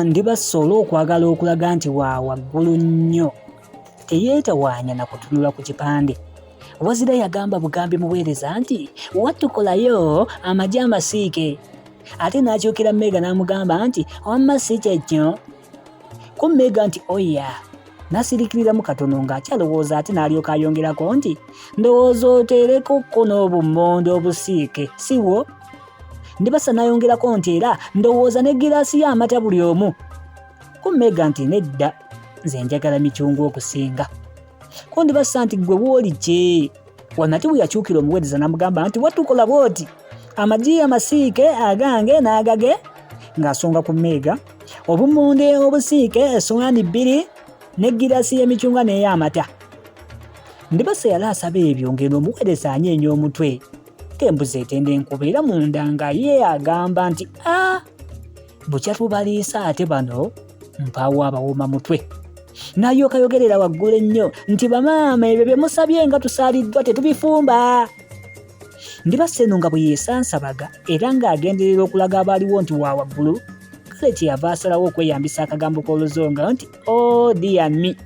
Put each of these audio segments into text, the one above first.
ndibassa olw'okwagala okulaga nti wa waggulu nnyo teyeetawaanya na kutunula ku kipande. Wazira yagamba bugambi muweereza nti wattukolayo amagye amasiike, ate n'akyukira Meega n'amugamba nti wamma si kyekyo. Ko Meega nti oya, n'asirikiriramu katono ng'akyalowooza, ate n'alyoka ayongerako nti ndowooza oteerekokko n'obummonde obusiike siwo. Ndibassa n'ayongerako nti era ndowooza ne giraasi y'amata buli omu. Ko Meega nti nedda, nze njagala micungwa okusinga. Ko Ndibassa nti gwe wooli kye? Wano ate bwe yakyukira omuweereza n'amugamba nti wattukola bw'oti amagye amasiike agange n'agage, ng'asonga ku Meega obummonde obusiike essowaani 2 ne giraasi y'emicungwa n'ey'amata. Ndibassa yali asaba ebyo ng'eno omuweereza anyeenya omutwe ng'embuzi etenda enkuba, era munda nga ye agamba nti bukya tubaliisa ate bano mpaawo abawooma mutwe. N'alyoka ayogerera waggulu ennyo nti bamaama ebyo bye musabye nga tusaaliddwa tetubifumba. Ndibassa eno nga bwe yeesansabaga era ng'agenderera okulaga abaaliwo nti wa waggulu, kale kyeyava asalawo okweyambisa akagambo k'oluzonga nti oh dear me,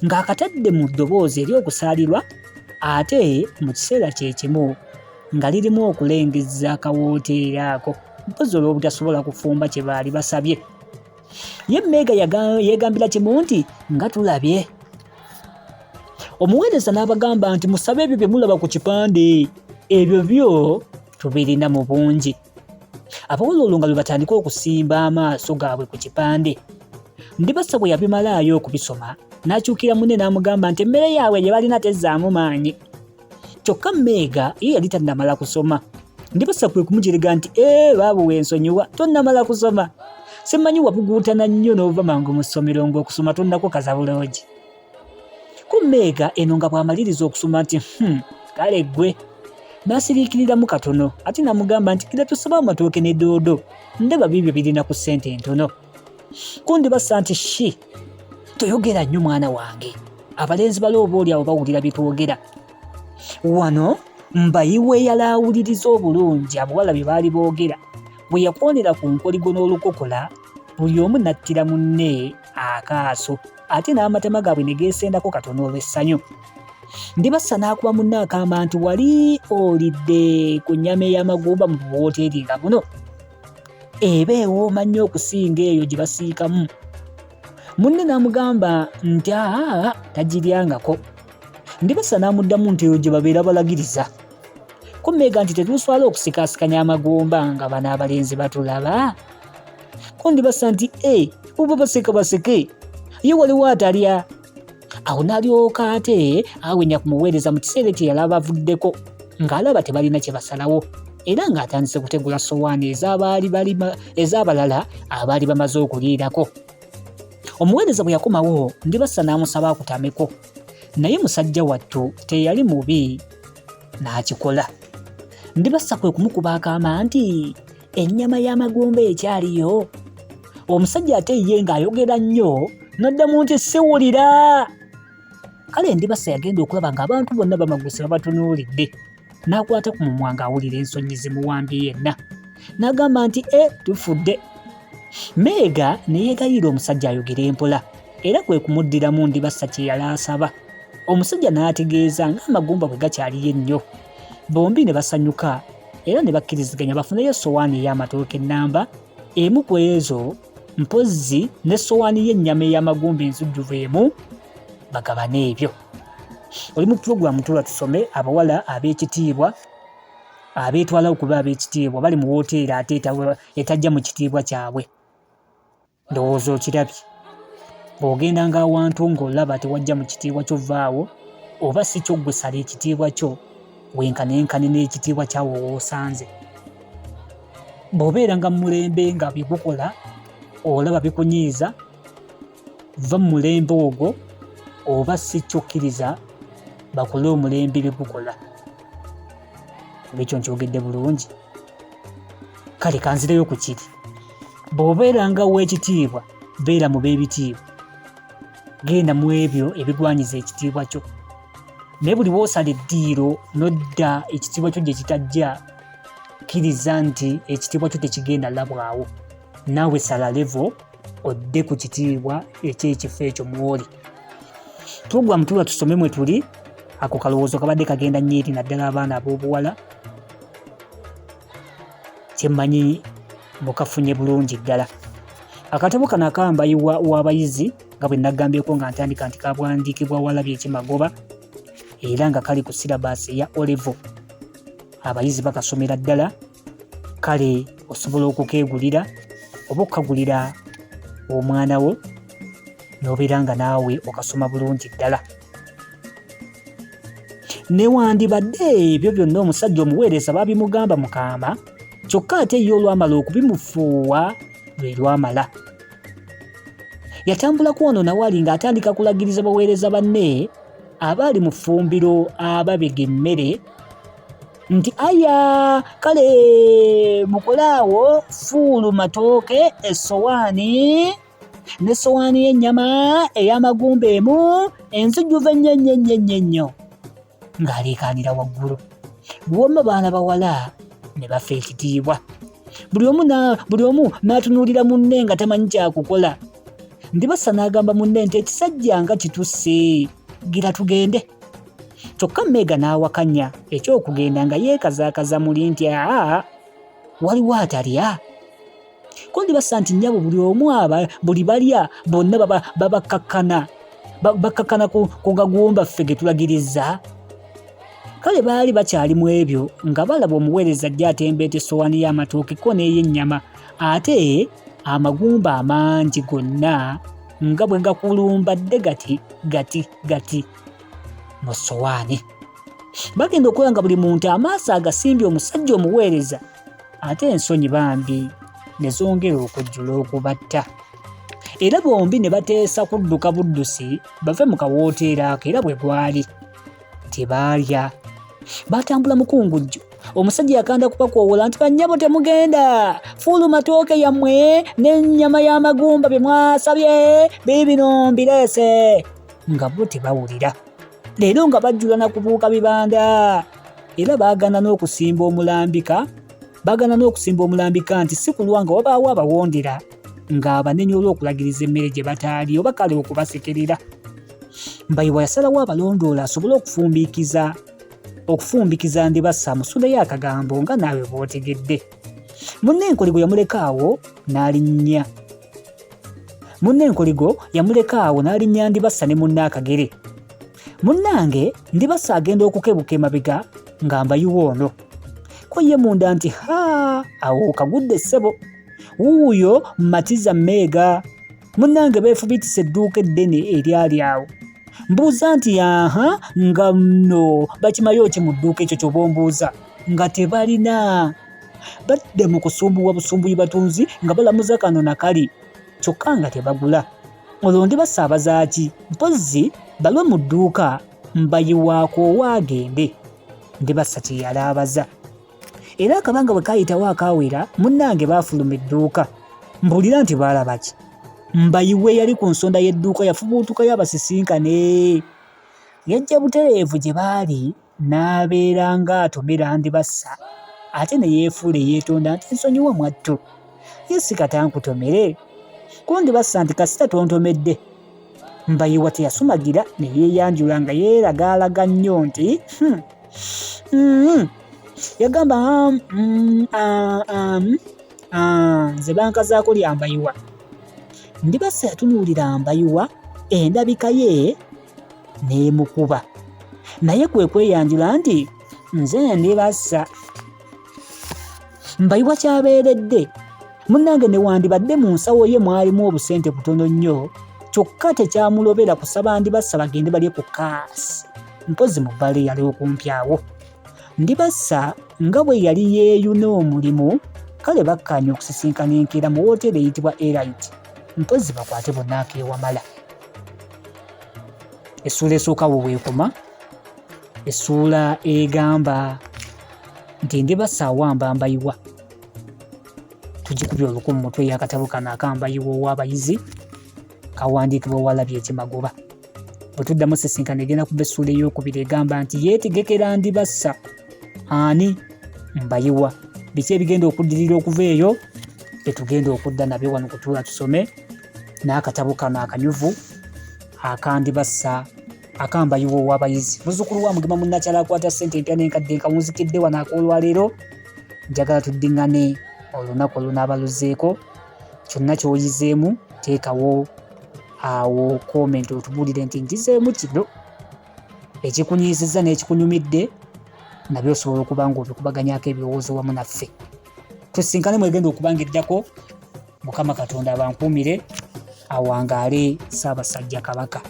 ng'akatadde mu ddoboozi ery'okusaalirwa ate mu kiseera kye kimu nga lirimu okulengezza akawooteeri ako mpozi olw'obutasobola kufumba kye baali basabye. Ye Meega yeegambira kimu nti nga tulabye. Omuweereza n'abagamba nti musabe ebyo bye mulaba ku kipande, ebyo byo tubirina mu bungi. Abawala olwo nga bwe batandika okusimba amaaso gaabwe ku kipande. Ndibassa bwe yabimalaayo okubisoma n'akyukira munne n'amugamba nti emmere yaabwe gye balina tezzaamu maanyi. Kyokka Meega ye yali tannamala kusoma. Ndibassa kwe kumugiriga nti baabu wensonyiwa, tonnamala kusoma. Simmanyi wabuguutana nnyo n'ova mangu mu ssomero ng'okusoma tonnako kaza bulungi. Ko Meega eno nga bw'amaliriza okusoma nti kale ggwe, n'asiriikiriramu katono ate n'amugamba nti gira tusaba amatooke ne doodo, ndaba biibyo birina ku ssente entono. Ko Ndibassa nti toyogera nnyo mwana wange, abalenzi balo oboolyawo bawulira bye twogera. Wano mbayiwe yalaawuliriza obulungi abawala bye baali boogera. Bwe yakwonera ku nkoligo n'olukokola, buli omu n'attira munne akaaso ate n'amatama gaabwe ne geesendako katono olw'essanyu. Ndibassa n'akuba munne akamba nti wali olidde ku nnyama ey'amagumba mu buwooteeri nga buno? Eba ewooma nnyo okusinga eyo gye basiikamu. Munne n'amugamba nti tagiryangako. Ndibassa n'amuddamu nti eyo gye babeera balagiriza. Ko Meega nti tetuswala okusikaasikanya amagumba nga bano abalenzi batulaba. Ko Ndibassa nti oba baseka baseke, ye waliwo atalya. Awo n'alyoka ate awenya ku muweereza mu kiseera kye yalaba avuddeko ng'alaba tebalina kye basalawo, era ng'atandise kutegula ssowaani ez'abalala abaali bamaze okuliirako. Omuweereza bwe yakomawo, Ndibassa n'amusaba akutameko, naye musajja wattu teyali mubi n'akikola. Ndibassa kwe kumukuba akaama nti ennyama y'amagumba ekyaliyo. Omusajja ate ye ng'ayogera nnyo n'addamu nti siwulira. Kale Ndibassa yagenda okulaba ng'abantu bonna bamaguse babatunuulidde, n'akwata ku mumwa ng'awulira ensonyi zimuwambye yenna. N'agamba nti tufudde. Meega ne yeegayira omusajja ayogere mpola, era kwe kumuddiramu Ndibassa kye yali asaba. Omusajja n'ategeeza ng'amagumba bwe gakyaliyo ennyo. Bombi ne basanyuka era ne bakkiriziganya bafuneyo essowaani ey'amatooke ennamba emu ku ezo, mpozzi n'essowaani y'ennyama ey'amagumba enzujjuvu emu, bagabane ebyo. Oli mu pulogulaamu Tuula Tusome, abawala ab'ekitiibwa abeetwala okuba ab'ekitiibwa bali mu wooteeri ate etajja mu kitiibwa kyabwe. Ndowooza okirabye. Bw'ogendanga awantu ng'olaba tewajja mu kitiibwa kyo vaawo, oba si kyo ggwe sala ekitiibwa kyo wenkanenkane n'ekitiibwa kyawo w'osanze. Bw'obeeranga mu mulembe nga bikukola olaba bikunyiiza, va mu mulembe ogwo, oba si kyokkiriza bakole omulembe bigukola. Olwekyo nkyogedde bulungi. Kale kanzireyo ku kiri. Bw'obeeranga w'ekitiibwa, beera mu b'ebitiibwa. Genda mu ebyo ebigwanyiza ekitiibwa kyo. Naye buli bw'osala eddiiro n'odda ekitiibwa kyo gye kitajja, kkiriza nti ekitiibwa kyo tekigenda labwawo. naawe sala level odde ku kitiibwa eky'ekifo ekyo mwoli. Program tuba tusome mwe tuli, ako kalowoozo kabadde kagenda nyeeti naddala abaana ab'obuwala. Kyemmanyi mukafunye bulungi ddala. Akatabo kano akambayiwa w'abayizi nga bwe nagambyeko nga ntandika nti kabwandikibwa Walabyeki Magoba era nga kali ku syllabus eya O level. Abayizi bakasomera ddala, kale osobola okukeegulira oba okukagulira omwana wo n'obeera nga naawe okasoma bulungi ddala. Newandibadde ebyo byonna omusajja omuweereza babimugamba mukama, kyokka ate ye olwamala okubimufuuwa lwe lwamala. Yatambulako ono nawali ng'atandika kulagiriza baweereza banne abaali mu ffumbiro ababega emmere nti aya kale mukolaawo fuulu matooke essowaani n'essowaani y'ennyama ey'amagumba emu enzijjuva ennyo ng'aleekaanira waggulu. Bw'omma baana bawala ne bafa ekitiibwa. Buli omu n'atunuulira munne nga tamanyi kyakukola. Ndibasa n'agamba munne nti ekisajja nga kitusse, gira tugende. Kyokka Meega n'awakanya eky'okugenda nga yeekazaakaza muli nti waliwo atalya. Ko Ndibasa nti nnyabo buli balya bonna babakakkana ku gagumba ffe ge tulagiriza. Kale baali bakyali mu ebyo nga balaba omuweereza ajja atembeeta essowaani y'amatooke ko n'ey'ennyama ate amagumba amangi gonna nga bwe gakulumbadde gati mu ssowaani. Bagenda okuba nga buli muntu amaaso agasimbye omusajja omuweereza, ate ensonyi bambi ne zongera okujjula okubatta. Era bombi ne bateesa kudduka buddusi bave mu kawooteeri ako era bwe gwali tebaalya. Batambula mukungujjo, omusajja yakanda kubakoowoola nti bannyabo temugenda, fuulu matooke yammwe n'ennyama y'amagumba bye mwasabye biibino mbireese. Nga bo tebawulira. Leero nga bajjula na kubuuka bibanda era baagana n'okusimba omulambika nti si kulwa nga wabaawo abawondera ng'abanenya olw'okulagiriza emmere gye bataali oba kale okubasekerera. Mbayiwa yasalawo abalondoola asobole okufumbikiza Ndibasa amusuleyo akagambo nga naawe bw'otegedde. Munne Enkoligo yamuleka awo n'alinnya Ndibasa ne munne Akagere. Munnange Ndibasa agenda okukebuka emabega nga Mbayiwa ono. Ko ye munda nti awo kagudde ssebo. Wuuyo Matiza Meega. Munnange beefubitise edduuka eddene eryali awo. Mbuuza nti nga nno bakimayo ki mu dduuka ekyo ky'oba ombuuza nga tebalina. Badde mu kusumbuwa busumbuyi batunzi nga balamuza kano na kali kyokka nga tebagula. Olwo Ndibasa abazaaki mpozzi balwe mu dduuka Mbayiwaako owaagende. Ndibasa kye yali abaza. Era akabanga bwe kaayitawo akaawera munnange baafuluma edduuka. Mbuulira nti baalaba ki? Mbayiwe yali ku nsonda y'edduuka yafubuutukayo abasisinkane. Yajja butereevu gye baali n'abeera ng'atomera Ndibasa ate ne yeefuula eyeetonda nti nsonyiwa mwattu. Ye si kata nkutomere. Ko Ndibasa nti kasita tontomedde. Mbayiwa teyasumagira ne yeeyanjula nga yeeragaalaga nnyo nti yagamba nze bankazaako lya Mbayiwa. Ndibasa yatunuulira Mbayiwa endabika ye n'emukuba. Naye kwe kweyanjula nti nze Ndibasa. Mbayiwa kyabeeredde. Munnange newandibadde mu nsawo ye mwalimu obusente butono nnyo kyokka tekyamulobera kusaba Ndibasa bagende balye ku kaasi. Mpozi mu bbala eyali okumpi awo. Ndibasa nga bwe yali yeeyuna omulimu kale bakkaanya okusisinkana enkeera mu wooteeri eyitibwa Elite. Mpozi bakwate bonna akeewamala. Essuula esookawo bw'ekoma, essuula egamba nti Ndibasa awamba Mbayiwa. Tugikubye oluku mu mutwe y'akatabo kano akambayiwa ow'abayizi kawandiikibwa Walabyeki Magoba. Bwe tuddamu sisinkana egenda kuba essuula ey'okubiri egamba nti yeetegekera Ndibasa ani Mbayiwa. Biki ebigenda okuddirira okuva eyo? betugenda okudda nabyo wano kutuula tusome n'akatabo kano akanyuvu akandibassa akambayiwa ow'abayizi. Muzzukulu wa Mugema Munnakyala akwata ssente empya n'enkadde nkamunzikidde wano akoolwaleero. Njagala tuddiŋŋane olunaku olunaabaluzeeko. Kyonna ky'oyizeemu teekawo awo komenti otubuulire nti nkizeemu kino. Ekikunyiizizza n'ekikunyumidde nabyo osobola okuba ng'obikubaganyaako ebirowoozo wamu naffe. Tusinkane mwegenda okuba ng'eddako. Mukama Katonda abankuumire awangaale Ssaabasajja Kabaka.